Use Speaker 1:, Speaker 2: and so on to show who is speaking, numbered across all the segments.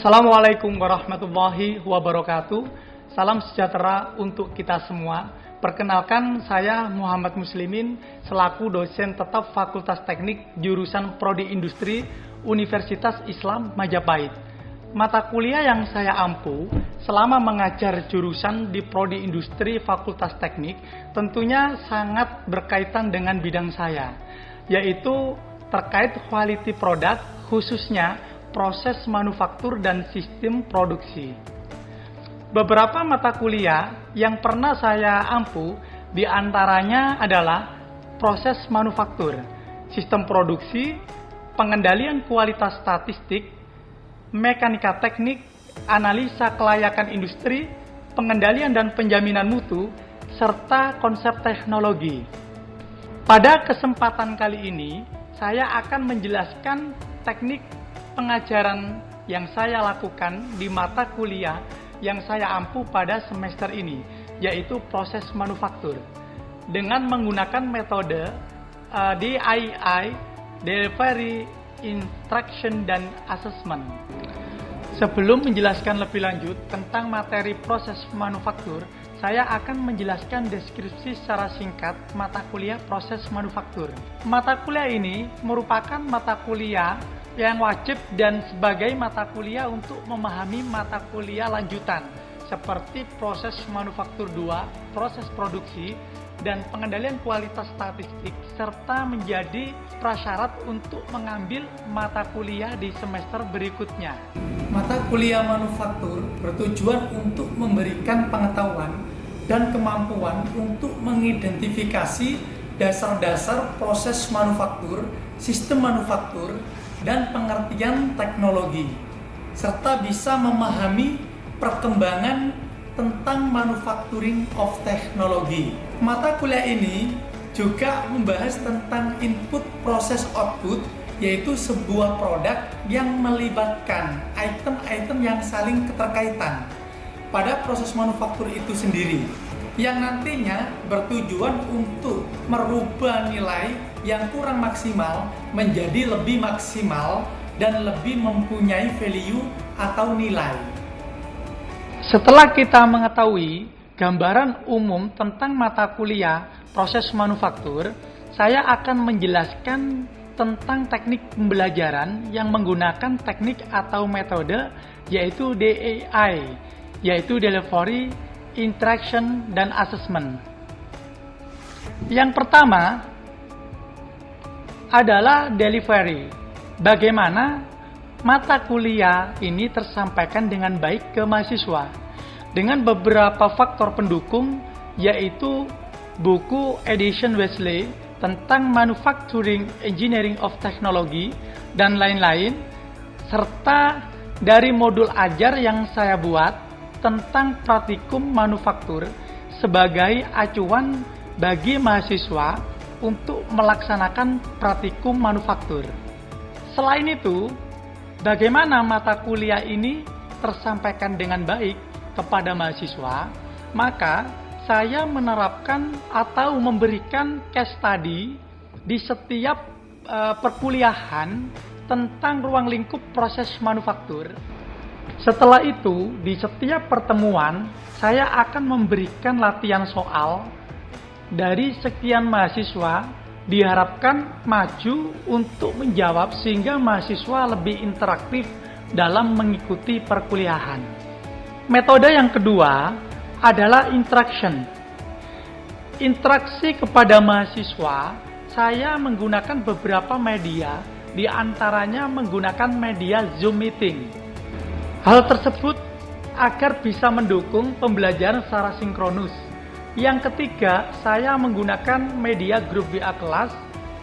Speaker 1: Assalamualaikum warahmatullahi wabarakatuh. Salam sejahtera untuk kita semua. Perkenalkan, saya Muhammad Muslimin selaku dosen tetap Fakultas Teknik jurusan Prodi Industri Universitas Islam Majapahit. Mata kuliah yang saya ampu selama mengajar jurusan di Prodi Industri Fakultas Teknik tentunya sangat berkaitan dengan bidang saya, yaitu terkait quality product, khususnya proses manufaktur dan sistem produksi. Beberapa mata kuliah yang pernah saya ampu diantaranya adalah proses manufaktur, sistem produksi, pengendalian kualitas statistik, mekanika teknik, analisa kelayakan industri, pengendalian dan penjaminan mutu, serta konsep teknologi. Pada kesempatan kali ini, saya akan menjelaskan teknik pengajaran yang saya lakukan di mata kuliah yang saya ampu pada semester ini, yaitu proses manufaktur dengan menggunakan metode DIY, Delivery, Instruction, dan Assessment. Sebelum menjelaskan lebih lanjut tentang materi proses manufaktur, saya akan menjelaskan deskripsi secara singkat mata kuliah proses manufaktur. Mata kuliah ini merupakan mata kuliah yang wajib dan sebagai mata kuliah untuk memahami mata kuliah lanjutan seperti proses manufaktur 2, proses produksi, dan pengendalian kualitas statistik, serta menjadi prasyarat untuk mengambil mata kuliah di semester berikutnya. Mata kuliah manufaktur bertujuan untuk memberikan pengetahuan dan kemampuan untuk mengidentifikasi dasar-dasar proses manufaktur, sistem manufaktur, dan pengertian teknologi, serta bisa memahami perkembangan tentang manufacturing of technology. Mata kuliah ini juga membahas tentang input proses output, yaitu sebuah produk yang melibatkan item-item yang saling keterkaitan pada proses manufaktur itu sendiri, yang nantinya bertujuan untuk merubah nilai yang kurang maksimal menjadi lebih maksimal dan lebih mempunyai value atau nilai. Setelah kita mengetahui gambaran umum tentang mata kuliah proses manufaktur, saya akan menjelaskan tentang teknik pembelajaran yang menggunakan teknik atau metode yaitu DIY, yaitu Delivery, Interaction, dan Assessment. Yang pertama adalah delivery. Bagaimana mata kuliah ini tersampaikan dengan baik ke mahasiswa dengan beberapa faktor pendukung, yaitu buku Edition Wesley tentang Manufacturing Engineering of Technology dan lain-lain, serta dari modul ajar yang saya buat tentang praktikum manufaktur sebagai acuan bagi mahasiswa untuk melaksanakan praktikum manufaktur. Selain itu, bagaimana mata kuliah ini tersampaikan dengan baik kepada mahasiswa, maka saya menerapkan atau memberikan case study di setiap perkuliahan tentang ruang lingkup proses manufaktur. Setelah itu, di setiap pertemuan, saya akan memberikan latihan soal. Dari sekian mahasiswa, diharapkan maju untuk menjawab sehingga mahasiswa lebih interaktif dalam mengikuti perkuliahan. Metode yang kedua adalah interaction. Interaksi kepada mahasiswa, saya menggunakan beberapa media, di antaranya menggunakan media Zoom Meeting. Hal tersebut agar bisa mendukung pembelajaran secara sinkronus. Yang ketiga, saya menggunakan media grup WA kelas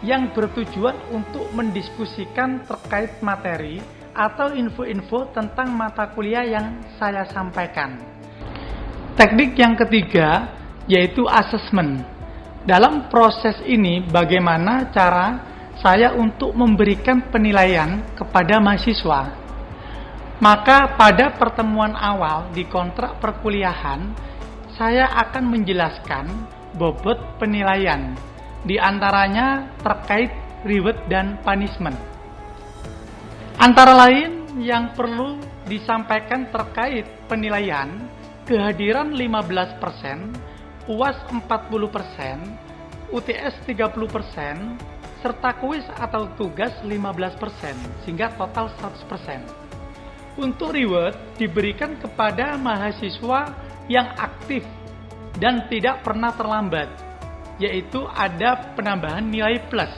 Speaker 1: yang bertujuan untuk mendiskusikan terkait materi atau info-info tentang mata kuliah yang saya sampaikan. Teknik yang ketiga yaitu assessment. Dalam proses ini, bagaimana cara saya untuk memberikan penilaian kepada mahasiswa? Maka pada pertemuan awal di kontrak perkuliahan, saya akan menjelaskan bobot penilaian, di antaranya terkait reward dan punishment. Antara lain yang perlu disampaikan terkait penilaian, kehadiran 15%, UAS 40%, UTS 30%, serta kuis atau tugas 15%, sehingga total 100%. Untuk reward diberikan kepada mahasiswa yang aktif dan tidak pernah terlambat, yaitu ada penambahan nilai plus.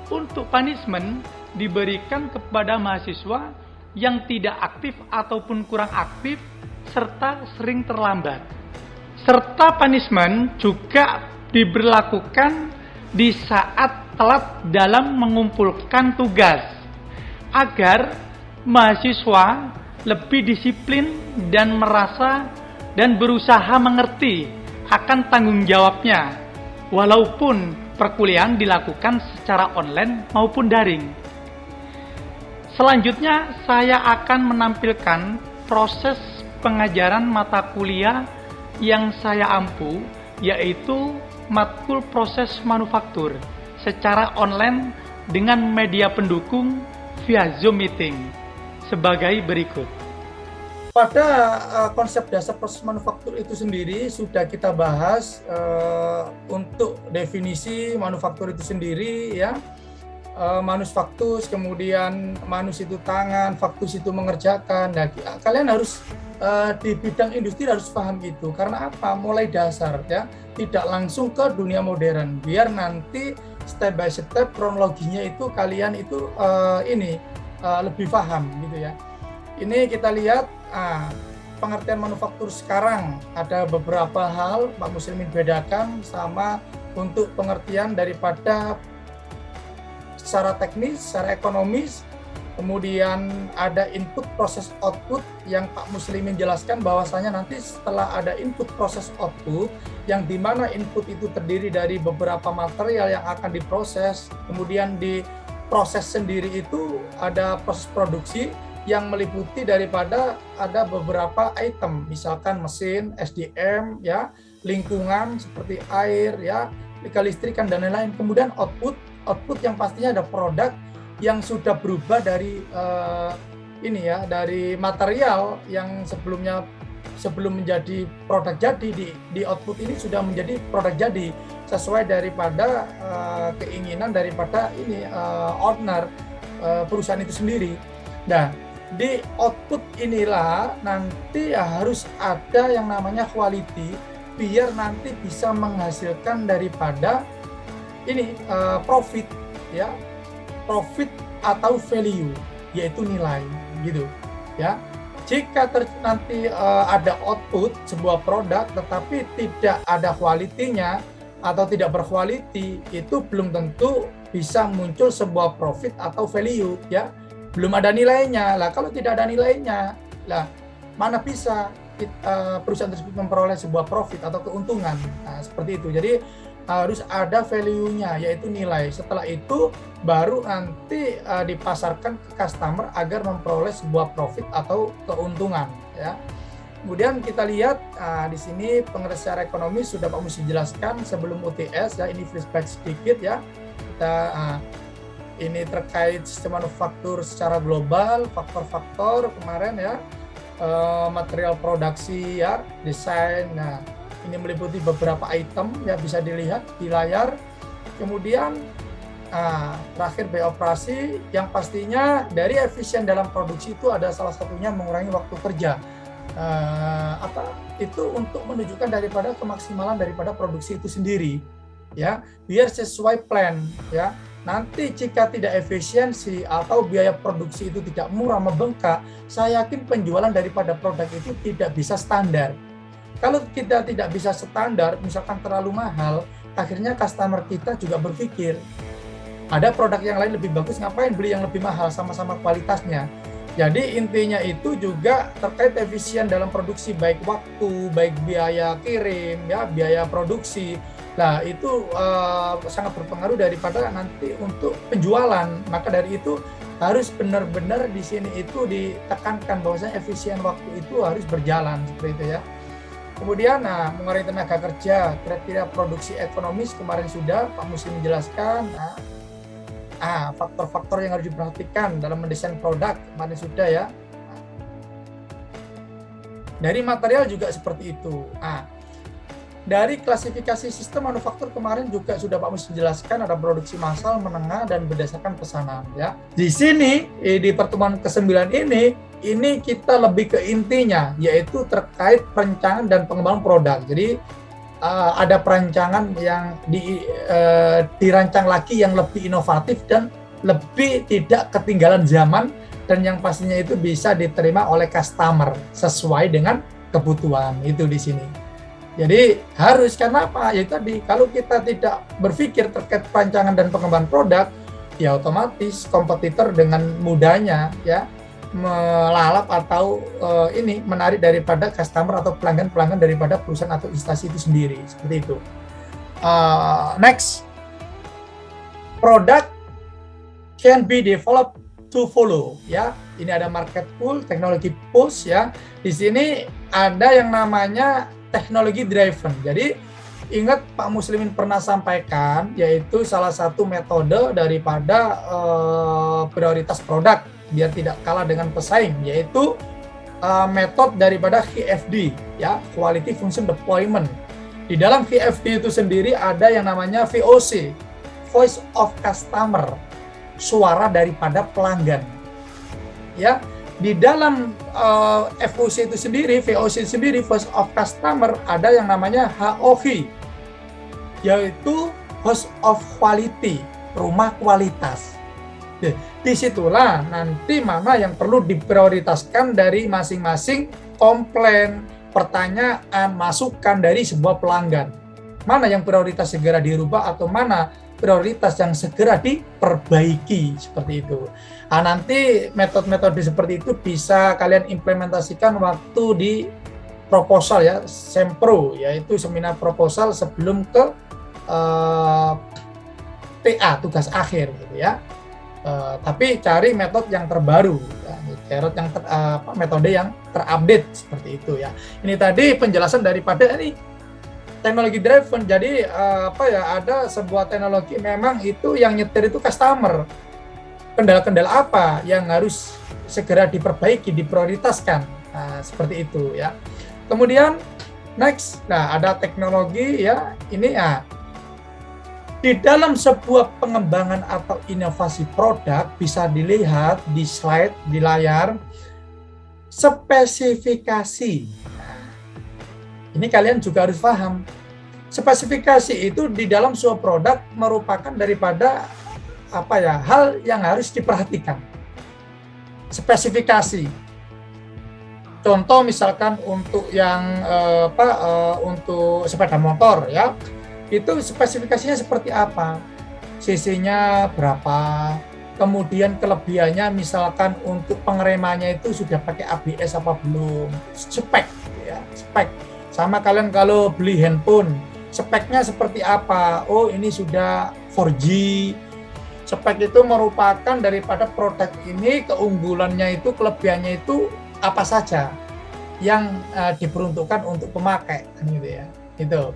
Speaker 1: Untuk punishment diberikan kepada mahasiswa yang tidak aktif ataupun kurang aktif serta sering terlambat. Serta punishment juga diberlakukan di saat telat dalam mengumpulkan tugas, agar mahasiswa lebih disiplin dan merasa dan berusaha mengerti akan tanggung jawabnya, walaupun perkuliahan dilakukan secara online maupun daring. Selanjutnya, saya akan menampilkan proses pengajaran mata kuliah yang saya ampu, yaitu matkul proses manufaktur secara online dengan media pendukung via Zoom Meeting sebagai berikut.
Speaker 2: Pada konsep dasar proses manufaktur itu sendiri sudah kita bahas untuk definisi manufaktur itu sendiri, ya. Manus factus, kemudian manus itu tangan, factus itu mengerjakan. Nah, kalian harus di bidang industri harus paham itu. Karena apa? Mulai dasar, ya, tidak langsung ke dunia modern. Biar nanti step by step kronologinya itu kalian itu lebih paham gitu ya. Ini kita lihat pengertian manufaktur sekarang. Ada beberapa hal Pak Muslimin bedakan sama untuk pengertian daripada secara teknis, secara ekonomis. Kemudian ada input proses output yang Pak Muslimin jelaskan bahwasanya nanti setelah ada input proses output yang dimana input itu terdiri dari beberapa material yang akan diproses, kemudian di proses sendiri itu ada proses produksi yang meliputi daripada ada beberapa item, misalkan mesin, SDM, ya, lingkungan seperti air, ya, kelistrikan dan lain-lain. Kemudian output yang pastinya ada produk yang sudah berubah dari dari material yang sebelum menjadi produk jadi, di output ini sudah menjadi produk jadi sesuai daripada keinginan daripada owner perusahaan itu sendiri. Nah, di output inilah nanti harus ada yang namanya quality, biar nanti bisa menghasilkan daripada profit, ya, profit atau value, yaitu nilai, gitu ya. Jika nanti ada output sebuah produk tetapi tidak ada quality-nya atau tidak berquality, itu belum tentu bisa muncul sebuah profit atau value, ya. Belum ada nilainya. Lah kalau tidak ada nilainya, lah mana bisa perusahaan tersebut memperoleh sebuah profit atau keuntungan. Nah, seperti itu. Jadi harus ada value-nya, yaitu nilai. Setelah itu baru nanti dipasarkan ke customer agar memperoleh sebuah profit atau keuntungan, ya. Kemudian kita lihat di sini pengertian secara ekonomi sudah Pak Musi jelaskan sebelum UTS, ya. Ini flashback sedikit, ya. Kita ini terkait sistem manufaktur secara global, faktor-faktor kemarin, ya. Material produksi, ya, desain. Nah, ini meliputi beberapa item, ya, bisa dilihat di layar. Kemudian terakhir biaya operasi, yang pastinya dari efisien dalam produksi itu ada salah satunya mengurangi waktu kerja. Itu untuk menunjukkan daripada kemaksimalan daripada produksi itu sendiri, ya, biar sesuai plan, ya. Nanti jika tidak efisiensi atau biaya produksi itu tidak murah, membengkak, saya yakin penjualan daripada produk itu tidak bisa standar. Kalau kita tidak bisa standar, misalkan terlalu mahal, akhirnya customer kita juga berpikir, ada produk yang lain lebih bagus, ngapain beli yang lebih mahal, sama-sama kualitasnya. Jadi intinya itu juga terkait efisien dalam produksi, baik waktu, baik biaya kirim, ya, biaya produksi. Nah, itu sangat berpengaruh daripada nanti untuk penjualan. Maka dari itu harus benar-benar di sini itu ditekankan bahwasanya efisien waktu itu harus berjalan seperti itu, ya. Kemudian mengurangi tenaga kerja, kira-kira produksi ekonomis kemarin sudah Pak Musi menjelaskan. faktor-faktor yang harus diperhatikan dalam mendesain produk kemarin sudah ya. Dari material juga seperti itu. Dari klasifikasi sistem manufaktur kemarin juga sudah Pak Mus menjelaskan ada produksi massal, menengah, dan berdasarkan pesanan ya. Di sini di pertemuan ke-9 ini kita lebih ke intinya, yaitu terkait perencanaan dan pengembangan produk. Jadi ada perancangan yang dirancang lagi yang lebih inovatif dan lebih tidak ketinggalan zaman, dan yang pastinya itu bisa diterima oleh customer sesuai dengan kebutuhan itu di sini. Jadi harus, karena apa? Ya tadi, kalau kita tidak berpikir terkait perancangan dan pengembangan produk, ya otomatis kompetitor dengan mudahnya ya melalap atau menarik daripada customer atau pelanggan-pelanggan daripada perusahaan atau instansi itu sendiri, seperti itu. Next, product can be developed to follow ya. Ini ada market pull, teknologi push ya. Di sini ada yang namanya teknologi driven. Jadi ingat Pak Muslimin pernah sampaikan, yaitu salah satu metode daripada prioritas produk biar tidak kalah dengan pesaing, yaitu metode daripada VFD ya, Quality Function Deployment. Di dalam VFD itu sendiri ada yang namanya VOC, Voice of Customer, suara daripada pelanggan. Ya, di dalam VOC itu sendiri, Voice of Customer, ada yang namanya HOV, yaitu House of Quality, rumah kualitas. Disitulah nanti mana yang perlu diprioritaskan dari masing-masing komplain, pertanyaan, masukan dari sebuah pelanggan. Mana yang prioritas segera dirubah atau mana prioritas yang segera diperbaiki, seperti itu. Nanti metode-metode seperti itu bisa kalian implementasikan waktu di proposal ya, Sempro, yaitu seminar proposal sebelum ke TA, tugas akhir gitu ya. Tapi cari metode yang terbaru, ya, metode yang terupdate seperti itu ya. Ini tadi penjelasan daripada ini teknologi driven. Jadi ada sebuah teknologi memang itu yang nyetir itu customer. Kendala-kendala apa yang harus segera diperbaiki, diprioritaskan, seperti itu ya. Kemudian next, ada teknologi ya, ini ya. Di dalam sebuah pengembangan atau inovasi produk bisa dilihat di slide di layar spesifikasi. Ini kalian juga harus paham. Spesifikasi itu di dalam sebuah produk merupakan daripada hal yang harus diperhatikan. Spesifikasi. Contoh misalkan untuk yang untuk sepeda motor ya. Itu spesifikasinya seperti apa? CC-nya berapa? Kemudian kelebihannya misalkan untuk pengeremannya itu sudah pakai ABS apa belum? Spek ya, spek. Sama kalian kalau beli handphone, speknya seperti apa? Oh, ini sudah 4G. Spek itu merupakan daripada produk ini, keunggulannya itu, kelebihannya itu apa saja yang diperuntukkan untuk pemakai, gitu ya. Itu.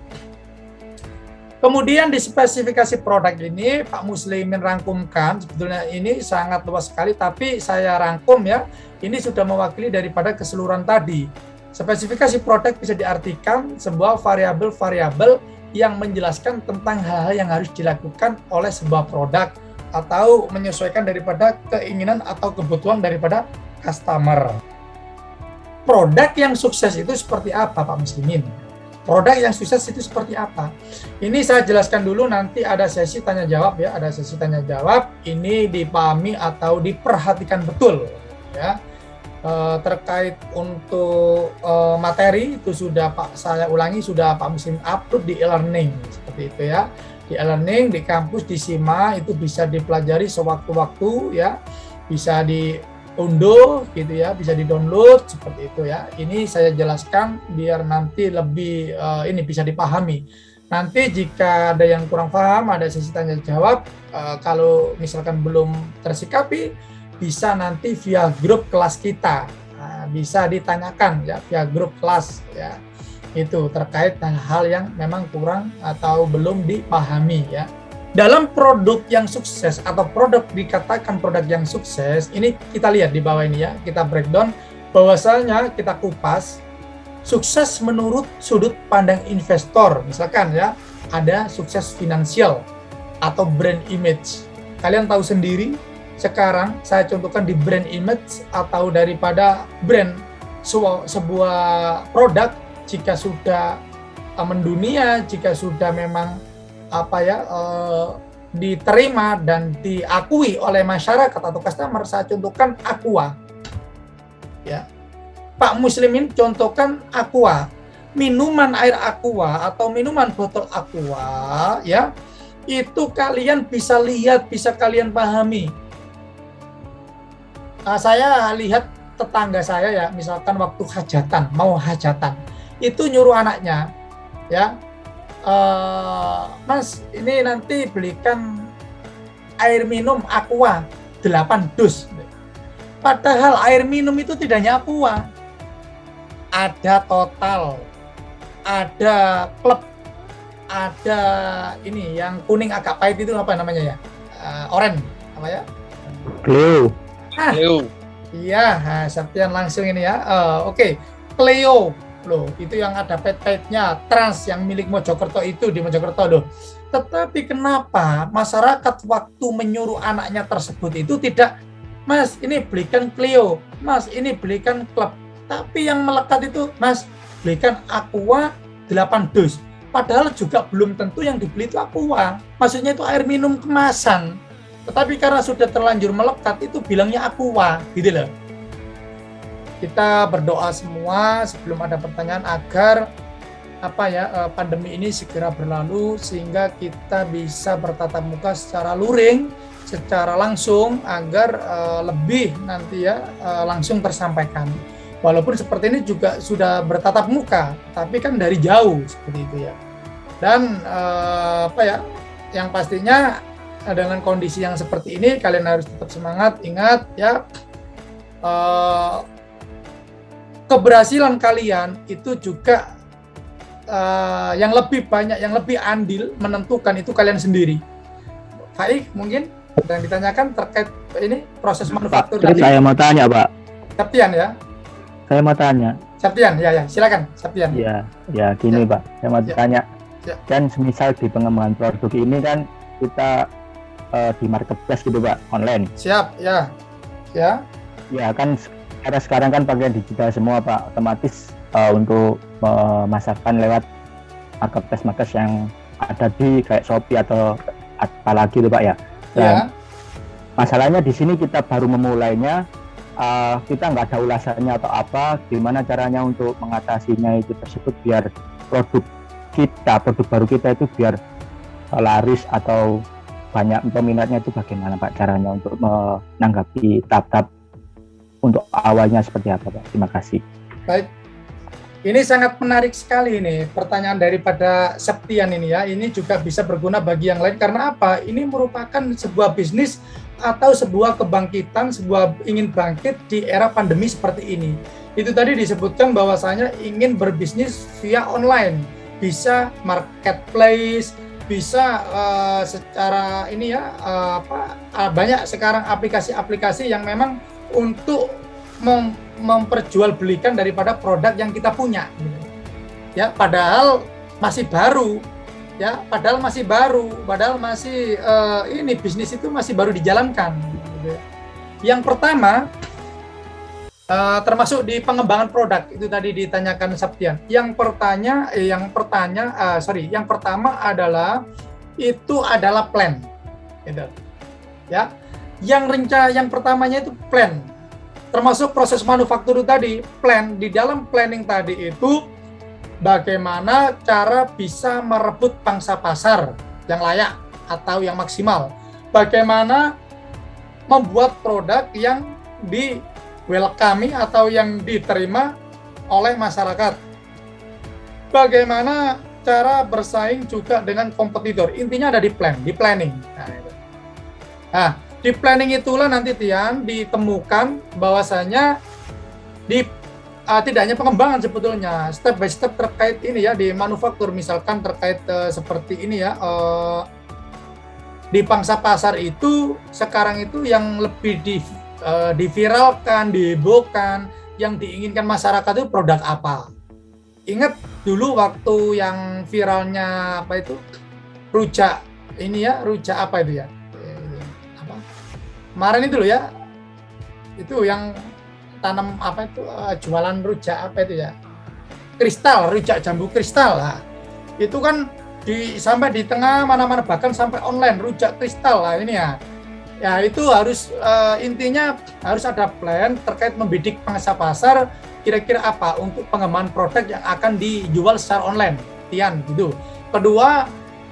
Speaker 2: Kemudian di spesifikasi produk ini Pak Muslimin rangkumkan, sebetulnya ini sangat luas sekali, tapi saya rangkum ya, ini sudah mewakili daripada keseluruhan tadi. Spesifikasi produk bisa diartikan sebuah variabel-variabel yang menjelaskan tentang hal-hal yang harus dilakukan oleh sebuah produk atau menyesuaikan daripada keinginan atau kebutuhan daripada customer. Produk yang sukses itu seperti apa Pak Muslimin? Produk yang sukses itu seperti apa? Ini saya jelaskan dulu, nanti ada sesi tanya jawab ya, ada sesi tanya jawab. Ini dipahami atau diperhatikan betul ya. Terkait untuk materi itu sudah saya ulangi, sudah Pak Muslim upload di e-learning seperti itu ya. Di e-learning di kampus di SIMA itu bisa dipelajari sewaktu-waktu ya, bisa diunduh gitu ya, bisa di-download seperti itu ya. Ini saya jelaskan biar nanti lebih ini bisa dipahami. Nanti jika ada yang kurang paham, ada sesi tanya jawab. Kalau misalkan belum tersikapi, bisa nanti via grup kelas kita. Bisa ditanyakan ya via grup kelas ya. Itu terkait hal yang memang kurang atau belum dipahami ya. Dalam produk yang sukses atau produk dikatakan produk yang sukses, ini kita lihat di bawah ini ya, kita breakdown bahwasanya kita kupas sukses menurut sudut pandang investor. Misalkan ya, ada sukses finansial atau brand image. Kalian tahu sendiri, sekarang saya contohkan di brand image atau daripada brand sebuah produk, jika sudah mendunia, jika sudah memang diterima dan diakui oleh masyarakat atau customer, saya contohkan Aqua. Ya. Pak Muslimin contohkan Aqua. Minuman air Aqua atau minuman botol Aqua, ya, itu kalian bisa lihat, bisa kalian pahami. Saya lihat tetangga saya ya, misalkan waktu hajatan, mau hajatan, itu nyuruh anaknya, ya, Mas, ini nanti belikan air minum Aqua 8 dus. Padahal air minum itu tidak hanya Aqua, ada Total, ada Klub, ada ini yang kuning agak pahit itu apa namanya ya, orange, apa ya?
Speaker 3: Cleo.
Speaker 2: Cleo. Iya, Septian langsung ini ya. Oke. Cleo loh, itu yang ada pet-petnya, Trans yang milik Mojokerto itu di Mojokerto loh. Tetapi kenapa masyarakat waktu menyuruh anaknya tersebut itu tidak, Mas ini belikan Cleo, Mas ini belikan Klub, tapi yang melekat itu, Mas belikan Aqua 8 dus. Padahal juga belum tentu yang dibeli itu Aqua, maksudnya itu air minum kemasan. Tetapi karena sudah terlanjur melekat itu bilangnya Aqua, gitu loh. Kita berdoa semua sebelum ada pertanyaan agar pandemi ini segera berlalu sehingga kita bisa bertatap muka secara luring, secara langsung agar lebih nanti ya langsung tersampaikan. Walaupun seperti ini juga sudah bertatap muka, tapi kan dari jauh seperti itu ya. Dan yang pastinya dengan kondisi yang seperti ini kalian harus tetap semangat, ingat ya. Keberhasilan kalian itu juga yang lebih banyak, yang lebih andil menentukan itu kalian sendiri. Baik, mungkin yang ditanyakan terkait ini proses manufaktur tadi.
Speaker 3: Saya mau tanya, Pak.
Speaker 2: Septian ya.
Speaker 3: Saya mau tanya.
Speaker 2: Septian, ya, silakan Septian.
Speaker 3: Ya, gini Pak. Saya mau tanya. Kan semisal di pengembangan produk ini kan kita di marketplace gitu Pak, online.
Speaker 2: Siap, ya. Ya.
Speaker 3: Ya kan. Karena sekarang kan pakai digital semua Pak, otomatis untuk memasarkan lewat marketplace yang ada di kayak Shopee atau apalagi itu Pak ya. Dan masalahnya di sini kita baru memulainya, kita nggak ada ulasannya atau apa, gimana caranya untuk mengatasinya itu tersebut biar produk baru kita itu biar laris atau banyak peminatnya, itu bagaimana Pak caranya untuk menanggapi tahap untuk awalnya seperti apa Pak? Terima kasih.
Speaker 2: Baik, ini sangat menarik sekali ini pertanyaan daripada Septian ini ya. Ini juga bisa berguna bagi yang lain karena apa? Ini merupakan sebuah bisnis atau sebuah kebangkitan, sebuah ingin bangkit di era pandemi seperti ini. Itu tadi disebutkan bahwasanya ingin berbisnis via online, bisa marketplace, bisa secara ini ya banyak sekarang aplikasi-aplikasi yang memang untuk memperjualbelikan daripada produk yang kita punya, ya. Padahal masih baru, ya. Padahal masih ini bisnis itu masih baru dijalankan. Gitu ya. Yang pertama, termasuk di pengembangan produk itu tadi ditanyakan Septian. Yang pertama adalah itu adalah plan, gitu. Ya. Yang pertamanya itu plan, termasuk proses manufaktur tadi, plan. Di dalam planning tadi itu bagaimana cara bisa merebut pangsa pasar yang layak atau yang maksimal, bagaimana membuat produk yang di welcome atau yang diterima oleh masyarakat, bagaimana cara bersaing juga dengan kompetitor. Intinya ada di plan, di planning. Di planning itulah nanti Tian ditemukan bahwasanya tidak hanya pengembangan sebetulnya, step by step terkait ini ya di manufaktur, misalkan terkait seperti ini ya, di pangsa pasar itu sekarang itu yang lebih diviralkan, dihebohkan, yang diinginkan masyarakat itu produk apa. Ingat dulu waktu yang viralnya apa itu rujak ini ya, rujak apa itu ya, apa kemarin itu loh ya, itu yang tanam apa itu jualan rujak apa itu ya, kristal, rujak jambu kristal lah. Itu kan sampai di tengah mana-mana, bahkan sampai online rujak kristal lah ini ya. Ya itu harus intinya harus ada plan terkait membidik pangsa pasar kira-kira apa untuk pengembangan produk yang akan dijual secara online, Tian gitu. Kedua,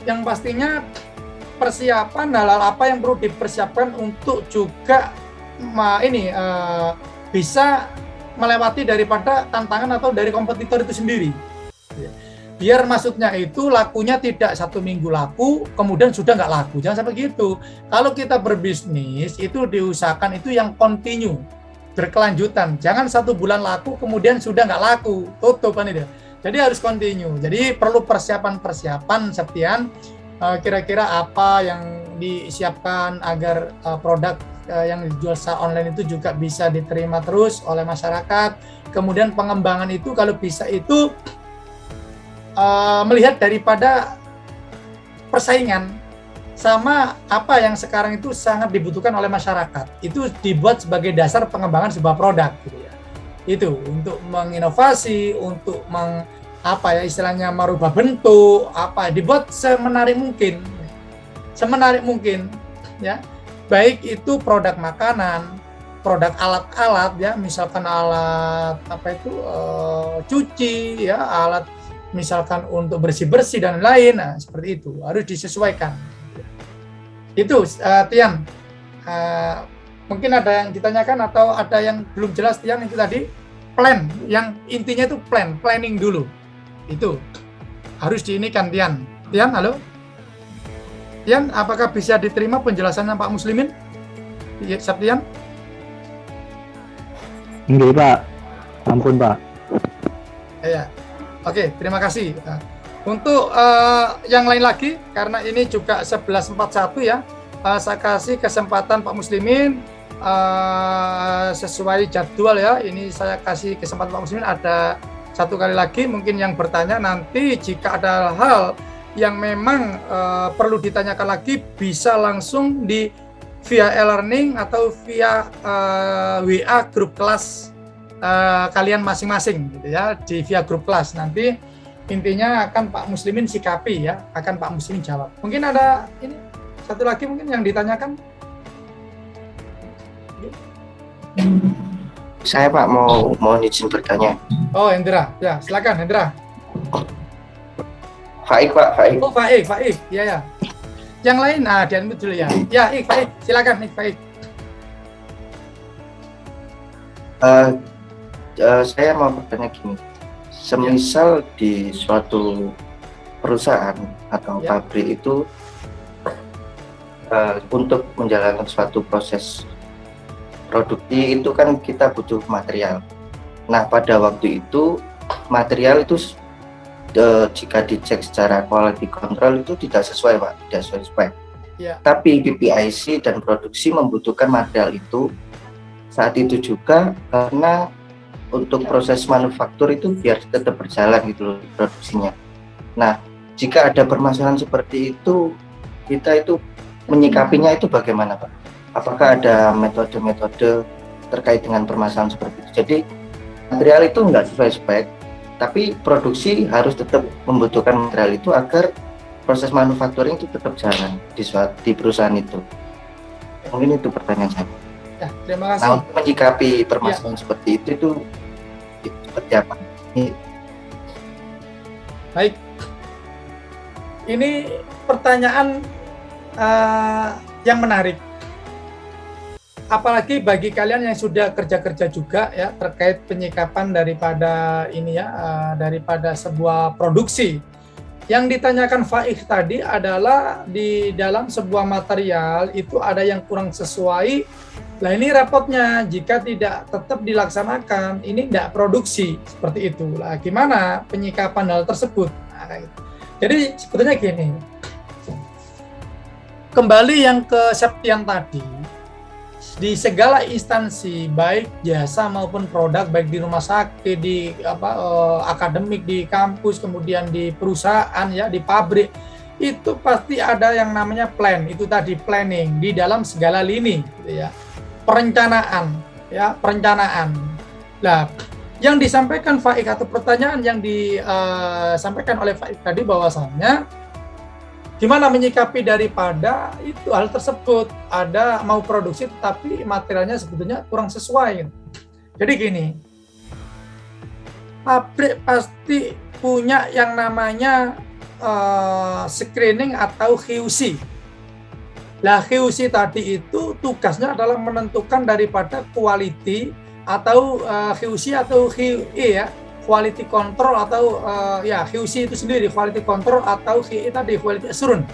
Speaker 2: yang pastinya persiapan hal-hal apa yang perlu dipersiapkan untuk juga bisa melewati daripada tantangan atau dari kompetitor itu sendiri. Biar maksudnya itu lakunya tidak 1 minggu laku, kemudian sudah nggak laku. Jangan sampai gitu. Kalau kita berbisnis, itu diusahakan itu yang continue, berkelanjutan. Jangan 1 bulan laku, kemudian sudah nggak laku, tutup kan itu. Jadi harus continue. Jadi perlu persiapan-persiapan, Septian. Kira-kira apa yang disiapkan agar produk yang dijual secara online itu juga bisa diterima terus oleh masyarakat. Kemudian pengembangan itu kalau bisa itu melihat daripada persaingan sama apa yang sekarang itu sangat dibutuhkan oleh masyarakat. Itu dibuat sebagai dasar pengembangan sebuah produk gitu ya. Itu untuk menginovasi, untuk istilahnya merubah bentuk, dibuat semenarik mungkin. Semenarik mungkin ya. Baik itu produk makanan, produk alat-alat ya, misalkan alat cuci ya, alat misalkan untuk bersih-bersih dan lain, seperti itu harus disesuaikan. Itu Tian, mungkin ada yang ditanyakan atau ada yang belum jelas, Tian? Itu tadi plan, yang intinya itu planning dulu, itu harus diinikan. Tian, halo Tian, apakah bisa diterima penjelasannya Pak Muslimin? Septian?
Speaker 3: Enggak Pak, ampun Pak.
Speaker 2: Ya. Oke, terima kasih. Untuk yang lain lagi, karena ini juga 11.41 ya, saya kasih kesempatan Pak Muslimin sesuai jadwal ya. Ini saya kasih kesempatan Pak Muslimin ada 1 kali lagi, mungkin yang bertanya nanti jika ada hal yang memang perlu ditanyakan lagi bisa langsung di via e-learning atau via WA grup kelas kalian masing-masing gitu ya, di via grup kelas. Nanti intinya akan Pak Muslimin sikapi ya, akan Pak Muslimin jawab. Mungkin ada ini 1 lagi mungkin yang ditanyakan.
Speaker 4: Saya Pak mau izin bertanya.
Speaker 2: Oh, Hendra. Ya, silakan Hendra.
Speaker 4: Faik Pak, Faik.
Speaker 2: Oh, Faik. Ya. Yang lain dianmute dulu ya. Ya, Faik, silakan Faik.
Speaker 4: Saya mau bertanya gini, semisal di suatu perusahaan atau pabrik itu untuk menjalankan suatu proses produksi itu kan kita butuh material. Nah, pada waktu itu material itu jika dicek secara quality control itu tidak sesuai Pak, tidak sesuai spek. Tapi PPIC dan produksi membutuhkan material itu saat itu juga, karena untuk proses manufaktur itu biar tetap berjalan gitu loh produksinya. Nah, jika ada permasalahan seperti itu, kita itu menyikapinya itu bagaimana Pak? Apakah ada metode-metode terkait dengan permasalahan seperti itu? Jadi material itu nggak sesuai spek, tapi produksi harus tetap membutuhkan material itu agar proses manufacturing itu tetap jalan di perusahaan itu. Mungkin itu pertanyaan saya.
Speaker 2: Ya, terima kasih.
Speaker 4: Nah, untuk menyikapi permasalahan seperti itu seperti apa?
Speaker 2: Baik. Ini pertanyaan yang menarik. Apalagi bagi kalian yang sudah kerja-kerja juga ya terkait penyikapan daripada ini ya daripada sebuah produksi. Yang ditanyakan Faik tadi adalah di dalam sebuah material itu ada yang kurang sesuai. Nah, ini repotnya jika tidak tetap dilaksanakan, ini tidak produksi seperti itu. Lah, gimana penyikapan hal tersebut? Nah, gitu. Jadi sebetulnya gini, kembali yang ke Septian tadi, di segala instansi baik jasa maupun produk, baik di rumah sakit, di akademik, di kampus, kemudian di perusahaan ya, di pabrik, itu pasti ada yang namanya plan. Itu tadi planning di dalam segala lini gitu ya. Perencanaan ya, perencanaan. Nah, yang disampaikan Faik atau pertanyaan yang disampaikan oleh Faik tadi bahwasannya gimana menyikapi daripada itu hal tersebut, ada mau produksi tapi materialnya sebetulnya kurang sesuai. Jadi gini, pabrik pasti punya yang namanya screening atau QC. Lah QC tadi itu tugasnya adalah menentukan daripada quality atau QC atau QE ya, quality control atau QC itu sendiri, quality control atau QE tadi, quality assurance.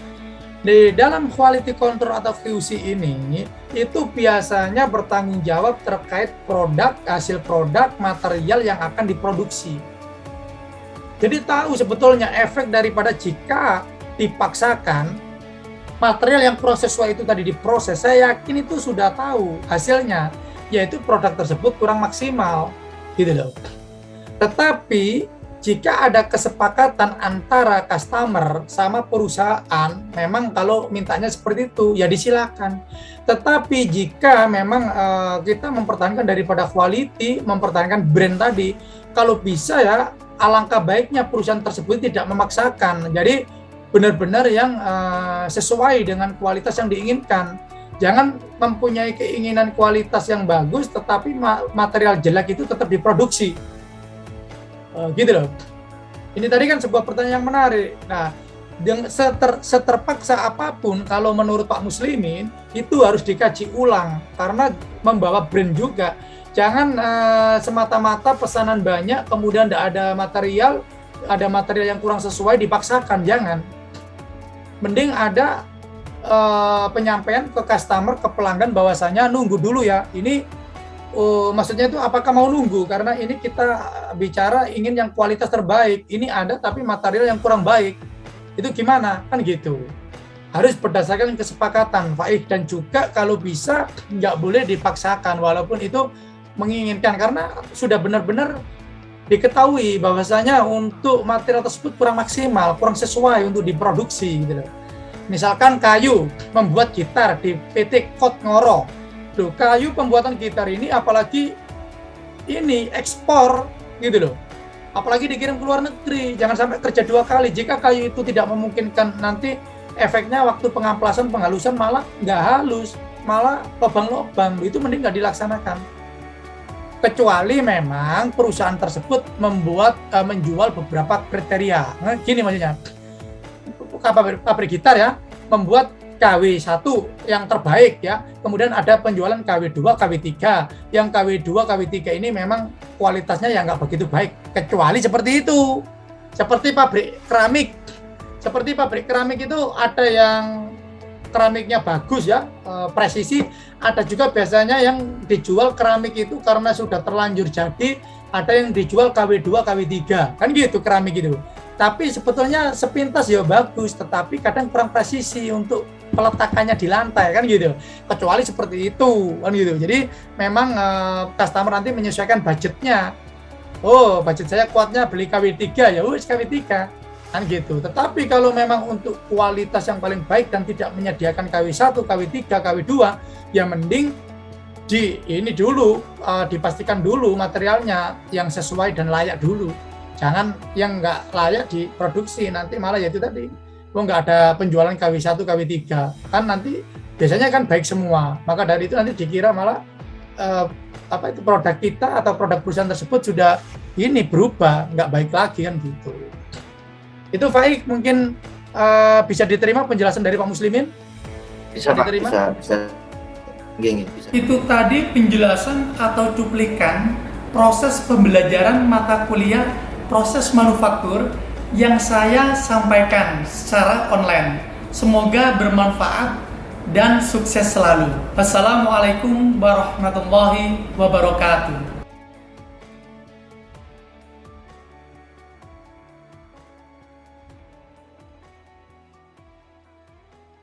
Speaker 2: Di dalam quality control atau QC ini itu biasanya bertanggung jawab terkait produk, hasil produk, material yang akan diproduksi. Jadi tahu sebetulnya efek daripada jika dipaksakan material yang kurang sesuai itu tadi diproses, saya yakin itu sudah tahu hasilnya, yaitu produk tersebut kurang maksimal, gitu loh. Tetapi jika ada kesepakatan antara customer sama perusahaan, memang kalau mintanya seperti itu ya disilakan. Tetapi jika memang kita mempertahankan daripada quality, mempertahankan brand tadi, kalau bisa ya alangkah baiknya perusahaan tersebut tidak memaksakan. Jadi benar-benar yang sesuai dengan kualitas yang diinginkan. Jangan mempunyai keinginan kualitas yang bagus, tetapi material jelek itu tetap diproduksi. Gitu loh. Ini tadi kan sebuah pertanyaan yang menarik. Nah, seterpaksa apapun kalau menurut Pak Muslimin itu harus dikaji ulang karena membawa brand juga. Jangan semata-mata pesanan banyak kemudian tidak ada material yang kurang sesuai dipaksakan, jangan. Mending ada penyampaian ke customer, ke pelanggan bahwasanya nunggu dulu ya. Ini maksudnya itu apakah mau nunggu? Karena ini kita bicara ingin yang kualitas terbaik. Ini ada tapi material yang kurang baik. Itu gimana? Kan gitu. Harus berdasarkan kesepakatan, Faik. Dan juga kalau bisa nggak boleh dipaksakan walaupun itu menginginkan. Karena sudah benar-benar diketahui bahwasanya untuk material tersebut kurang maksimal, kurang sesuai untuk diproduksi. Gitu. Misalkan kayu, membuat gitar di PT Kot Ngoro. Loh, kayu pembuatan gitar ini apalagi ini ekspor gitu loh. Apalagi dikirim ke luar negeri, jangan sampai kerja 2 kali. Jika kayu itu tidak memungkinkan, nanti efeknya waktu pengamplasan, penghalusan malah nggak halus, malah lubang-lubang. Itu mending nggak dilaksanakan. Kecuali memang perusahaan tersebut menjual beberapa kriteria. Nah, gini maksudnya, pabrik gitar ya, membuat KW1 yang terbaik ya, kemudian ada penjualan KW2, KW3. Yang KW2, KW3 ini memang kualitasnya yang nggak begitu baik, kecuali seperti itu. Seperti pabrik keramik. Seperti pabrik keramik itu ada yang keramiknya bagus ya, presisi. Ada juga biasanya yang dijual keramik itu karena sudah terlanjur jadi, ada yang dijual KW2, KW3. Kan gitu keramik itu. Tapi sebetulnya sepintas ya bagus, tetapi kadang kurang presisi untuk peletakannya di lantai kan gitu. Kecuali seperti itu kan gitu. Jadi memang customer nanti menyesuaikan budgetnya. Oh, budget saya kuatnya beli KW3 ya wis KW3 kan gitu. Tetapi kalau memang untuk kualitas yang paling baik dan tidak menyediakan KW1, KW3, KW2, ya mending ini dulu dipastikan dulu materialnya yang sesuai dan layak dulu. Jangan yang nggak layak diproduksi, nanti malah ya itu tadi, nggak ada penjualan KW1, KW3, kan nanti biasanya kan baik semua, maka dari itu nanti dikira malah produk kita atau produk perusahaan tersebut sudah ini berubah, nggak baik lagi kan gitu. Itu Faik mungkin bisa diterima penjelasan dari Pak Muslimin?
Speaker 4: Bisa Pak, bisa.
Speaker 1: Itu tadi penjelasan atau cuplikan proses pembelajaran mata kuliah proses manufaktur yang saya sampaikan secara online. Semoga bermanfaat dan sukses selalu. Wassalamualaikum warahmatullahi wabarakatuh.